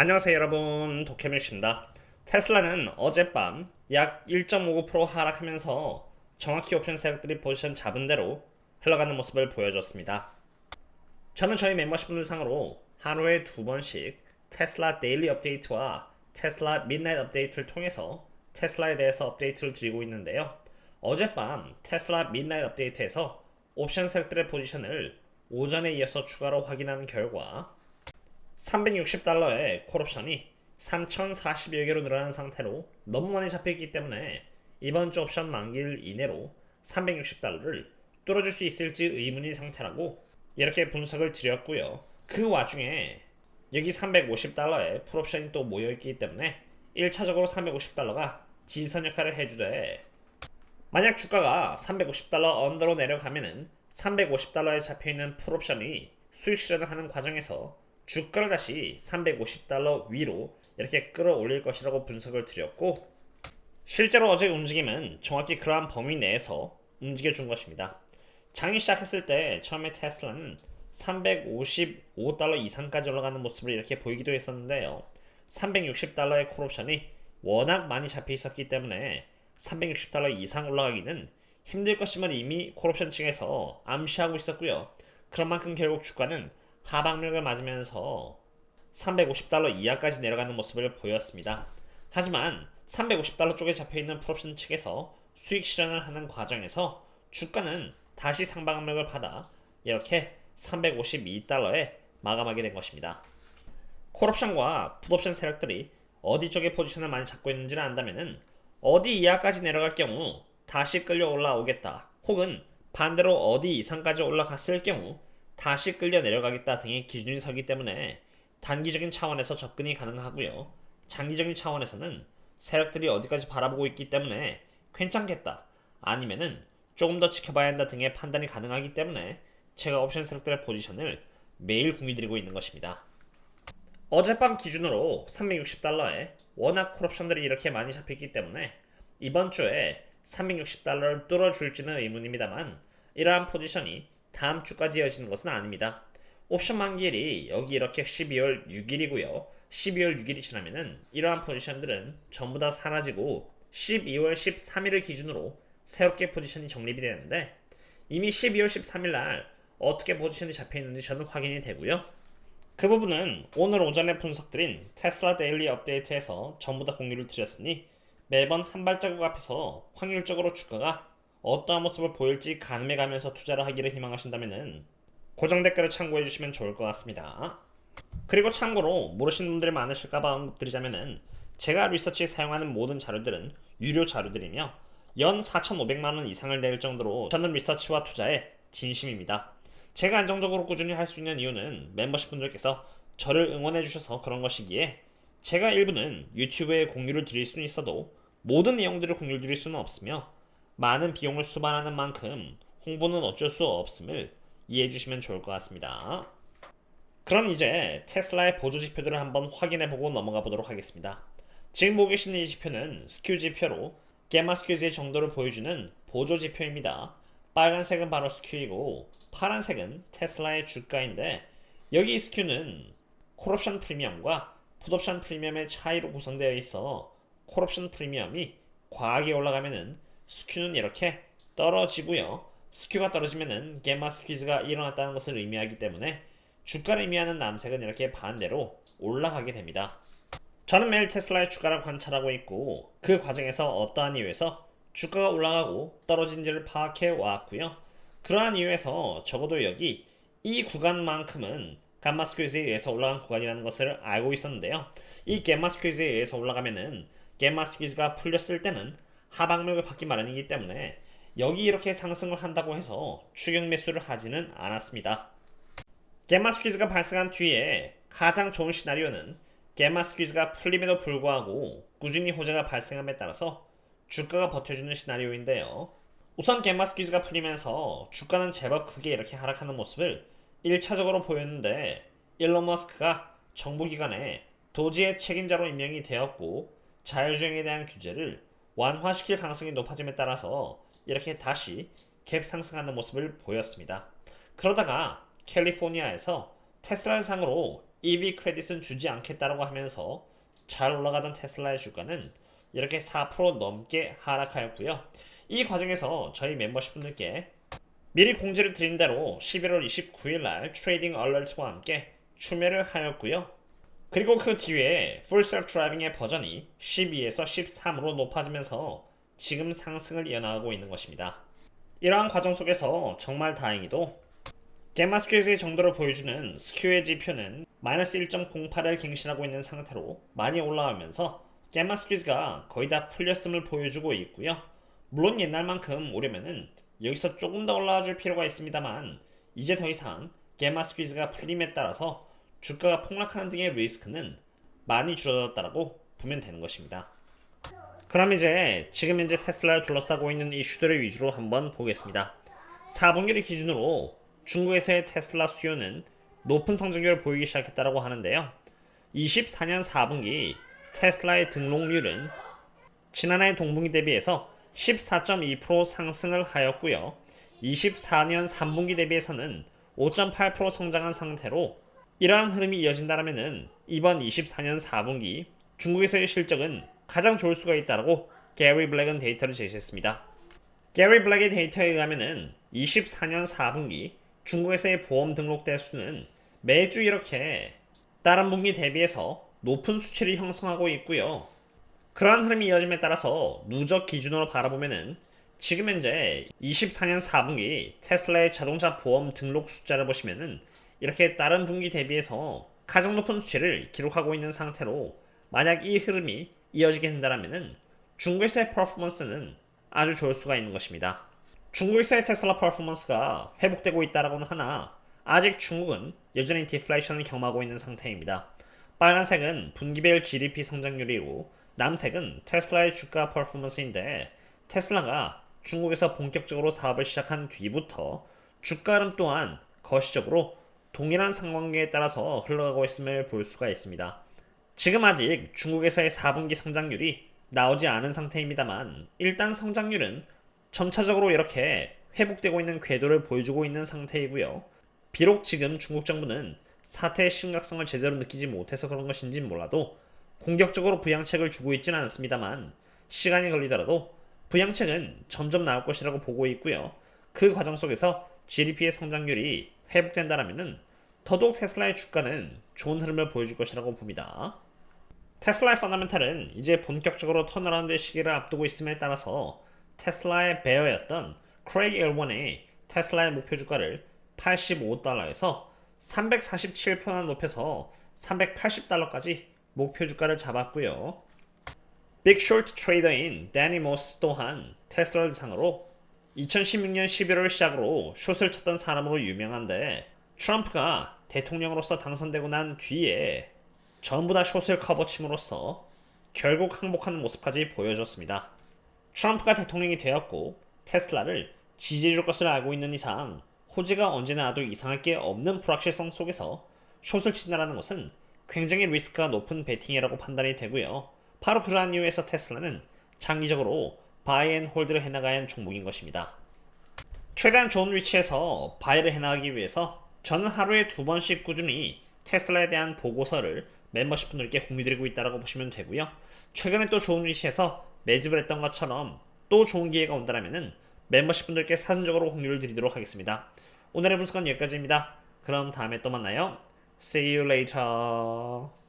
안녕하세요 여러분, 도케뮤씨입니다. 테슬라는 어젯밤 약 1.59% 하락하면서 정확히 옵션 세력들이 포지션 잡은 대로 흘러가는 모습을 보여줬습니다. 저는 저희 멤버십분들 상으로 하루에 2번씩 테슬라 데일리 업데이트와 테슬라 midnight 업데이트를 통해서 테슬라에 대해서 업데이트를 드리고 있는데요. 어젯밤 테슬라 midnight 업데이트에서 옵션 세력들의 포지션을 오전에 이어서 추가로 확인하는 결과 $360의 콜옵션이 3040여 개로 늘어난 상태로 너무 많이 잡혀있기 때문에 이번 주 옵션 만기일 이내로 $360를 뚫어줄 수 있을지 의문인 상태라고 이렇게 분석을 드렸고요. 그 와중에 여기 $350의 풀옵션이 또 모여있기 때문에 1차적으로 $350가 지지선 역할을 해주되, 만약 주가가 $350 언더로 내려가면은 $350에 잡혀있는 풀옵션이 수익 실현을 하는 과정에서 주가를 다시 $350 위로 이렇게 끌어올릴 것이라고 분석을 드렸고, 실제로 어제 움직임은 정확히 그러한 범위 내에서 움직여준 것입니다. 장이 시작했을 때 처음에 테슬라는 $355 이상까지 올라가는 모습을 이렇게 보이기도 했었는데요. $360의 콜옵션이 워낙 많이 잡혀 있었기 때문에 $360 이상 올라가기는 힘들 것임을 이미 콜옵션 측에서 암시하고 있었고요. 그런 만큼 결국 주가는 하방력을 맞으면서 $350 이하까지 내려가는 모습을 보였습니다. 하지만 $350 쪽에 잡혀있는 풀옵션 측에서 수익 실현을 하는 과정에서 주가는 다시 상방력을 받아 이렇게 $352에 마감하게 된 것입니다. 콜옵션과 풋옵션 세력들이 어디 쪽에 포지션을 많이 잡고 있는지를 안다면 어디 이하까지 내려갈 경우 다시 끌려 올라오겠다, 혹은 반대로 어디 이상까지 올라갔을 경우 다시 끌려 내려가겠다 등의 기준이 서기 때문에 단기적인 차원에서 접근이 가능하고요. 장기적인 차원에서는 세력들이 어디까지 바라보고 있기 때문에 괜찮겠다, 아니면은 조금 더 지켜봐야 한다 등의 판단이 가능하기 때문에 제가 옵션 세력들의 포지션을 매일 공유드리고 있는 것입니다. 어젯밤 기준으로 $360에 워낙 콜옵션들이 이렇게 많이 잡혔기 때문에 이번 주에 $360를 뚫어줄지는 의문입니다만, 이러한 포지션이 다음 주까지 이어지는 것은 아닙니다. 옵션 만기일이 여기 이렇게 12월 6일이고요. 12월 6일이 지나면은 이러한 포지션들은 전부 다 사라지고 12월 13일을 기준으로 새롭게 포지션이 정립이 되는데, 이미 12월 13일 날 어떻게 포지션이 잡혀 있는지 저는 확인이 되고요. 그 부분은 오늘 오전에 분석드린 테슬라 데일리 업데이트에서 전부 다 공유를 드렸으니 매번 한 발자국 앞에서 확률적으로 주가가 어떠한 모습을 보일지 가늠해가면서 투자를 하기를 희망하신다면 고정 댓글을 참고해 주시면 좋을 것 같습니다. 그리고 참고로 모르시는 분들이 많으실까봐 언급드리자면은, 제가 리서치에 사용하는 모든 자료들은 유료 자료들이며 연 4,500만원 이상을 낼 정도로 저는 리서치와 투자에 진심입니다. 제가 안정적으로 꾸준히 할 수 있는 이유는 멤버십 분들께서 저를 응원해 주셔서 그런 것이기에, 제가 일부는 유튜브에 공유를 드릴 수는 있어도 모든 내용들을 공유를 드릴 수는 없으며 많은 비용을 수반하는 만큼 홍보는 어쩔 수 없음을 이해해 주시면 좋을 것 같습니다. 그럼 이제 테슬라의 보조 지표들을 한번 확인해 보고 넘어가 보도록 하겠습니다. 지금 보고 계시는 이 지표는 스큐 지표로 게마 스큐즈의 정도를 보여주는 보조 지표입니다. 빨간색은 바로 스큐이고 파란색은 테슬라의 주가인데, 여기 스큐는 콜옵션 프리미엄과 풋옵션 프리미엄의 차이로 구성되어 있어 콜옵션 프리미엄이 과하게 올라가면은 스큐는 이렇게 떨어지고요. 스큐가 떨어지면은 게마 스퀴즈가 일어났다는 것을 의미하기 때문에 주가를 의미하는 남색은 이렇게 반대로 올라가게 됩니다. 저는 매일 테슬라의 주가를 관찰하고 있고 그 과정에서 어떠한 이유에서 주가가 올라가고 떨어진지를 파악해 왔고요. 그러한 이유에서 적어도 여기 이 구간만큼은 감마 스퀴즈에 의해서 올라간 구간이라는 것을 알고 있었는데요. 이 게마 스퀴즈에 의해서 올라가면은 게마 스퀴즈가 풀렸을 때는 하방력을 받기 마련이기 때문에 여기 이렇게 상승을 한다고 해서 추격 매수를 하지는 않았습니다. 게마 스퀴즈가 발생한 뒤에 가장 좋은 시나리오는 게마 스퀴즈가 풀림에도 불구하고 꾸준히 호재가 발생함에 따라서 주가가 버텨주는 시나리오인데요. 우선 게마 스퀴즈가 풀리면서 주가는 제법 크게 이렇게 하락하는 모습을 1차적으로 보였는데, 일론 머스크가 정부기관에 도지의 책임자로 임명이 되었고 자율주행에 대한 규제를 완화시킬 가능성이 높아짐에 따라서 이렇게 다시 갭 상승하는 모습을 보였습니다. 그러다가 캘리포니아에서 테슬라를 상으로 EV 크레딧은 주지 않겠다라고 하면서 잘 올라가던 테슬라의 주가는 이렇게 4% 넘게 하락하였고요. 이 과정에서 저희 멤버십 분들께 미리 공지를 드린 대로 11월 29일 날 트레이딩 얼러트와 함께 추매를 하였고요. 그리고 그 뒤에 풀 셀프 드라이빙의 버전이 12에서 13으로 높아지면서 지금 상승을 이어나가고 있는 것입니다. 이러한 과정 속에서 정말 다행히도 갬마 스퀴즈의 정도를 보여주는 스큐의 지표는 마이너스 1.08을 갱신하고 있는 상태로 많이 올라오면서 갬마 스퀴즈가 거의 다 풀렸음을 보여주고 있고요. 물론 옛날만큼 오려면은 여기서 조금 더 올라와 줄 필요가 있습니다만 이제 더 이상 갬마 스퀴즈가 풀림에 따라서 주가가 폭락하는 등의 리스크는 많이 줄어들었다고 보면 되는 것입니다. 그럼 이제 지금 현재 테슬라를 둘러싸고 있는 이슈들을 위주로 한번 보겠습니다. 4분기를 기준으로 중국에서의 테슬라 수요는 높은 성장률을 보이기 시작했다고 하는데요. 24년 4분기 테슬라의 등록률은 지난해 동분기 대비해서 14.2% 상승을 하였고요. 24년 3분기 대비해서는 5.8% 성장한 상태로 이러한 흐름이 이어진다면 이번 24년 4분기 중국에서의 실적은 가장 좋을 수가 있다고 게리 블랙은 데이터를 제시했습니다. 게리 블랙의 데이터에 의하면 24년 4분기 중국에서의 보험 등록 대수는 매주 이렇게 다른 분기 대비해서 높은 수치를 형성하고 있고요. 그러한 흐름이 이어짐에 따라서 누적 기준으로 바라보면 지금 현재 24년 4분기 테슬라의 자동차 보험 등록 숫자를 보시면 이렇게 다른 분기 대비해서 가장 높은 수치를 기록하고 있는 상태로 만약 이 흐름이 이어지게 된다면 중국에서의 퍼포먼스는 아주 좋을 수가 있는 것입니다. 중국에서의 테슬라 퍼포먼스가 회복되고 있다라고는 하나 아직 중국은 여전히 디플레이션을 경험하고 있는 상태입니다. 빨간색은 분기별 GDP 성장률이고 남색은 테슬라의 주가 퍼포먼스인데 테슬라가 중국에서 본격적으로 사업을 시작한 뒤부터 주가 흐름 또한 거시적으로 동일한 상관계에 따라서 흘러가고 있음을 볼 수가 있습니다. 지금 아직 중국에서의 4분기 성장률이 나오지 않은 상태입니다만 일단 성장률은 점차적으로 이렇게 회복되고 있는 궤도를 보여주고 있는 상태이고요. 비록 지금 중국 정부는 사태의 심각성을 제대로 느끼지 못해서 그런 것인지 몰라도 공격적으로 부양책을 주고 있지는 않습니다만 시간이 걸리더라도 부양책은 점점 나올 것이라고 보고 있고요. 그 과정 속에서 GDP의 성장률이 회복된다면 더더욱 테슬라의 주가는 좋은 흐름을 보여줄 것이라고 봅니다. 테슬라의 펀더멘탈은 이제 본격적으로 턴어라운드의 시기를 앞두고 있음에 따라서 테슬라의 베어였던 크레이그 일원의 테슬라의 목표 주가를 85달러에서 347%나 높여서 380달러까지 목표 주가를 잡았고요. 빅쇼트 트레이더인 데니 모스 또한 테슬라를 대상으로 2016년 11월 시작으로 숏을 쳤던 사람으로 유명한데 트럼프가 대통령으로서 당선되고 난 뒤에 전부 다 숏을 커버침으로써 결국 항복하는 모습까지 보여줬습니다. 트럼프가 대통령이 되었고 테슬라를 지지해줄 것을 알고 있는 이상 호재가 언제나 나도 이상할 게 없는 불확실성 속에서 숏을 친다는 것은 굉장히 리스크가 높은 베팅이라고 판단이 되고요. 바로 그러한 이유에서 테슬라는 장기적으로 바이 앤 홀드를 해나가야 하는 종목인 것입니다. 최대한 좋은 위치에서 바이를 해나가기 위해서 저는 하루에 2번씩 꾸준히 테슬라에 대한 보고서를 멤버십 분들께 공유드리고 있다고 보시면 되고요. 최근에 또 좋은 위치에서 매집을 했던 것처럼 또 좋은 기회가 온다면 멤버십 분들께 사전적으로 공유를 드리도록 하겠습니다. 오늘의 분석은 여기까지입니다. 그럼 다음에 또 만나요. See you later.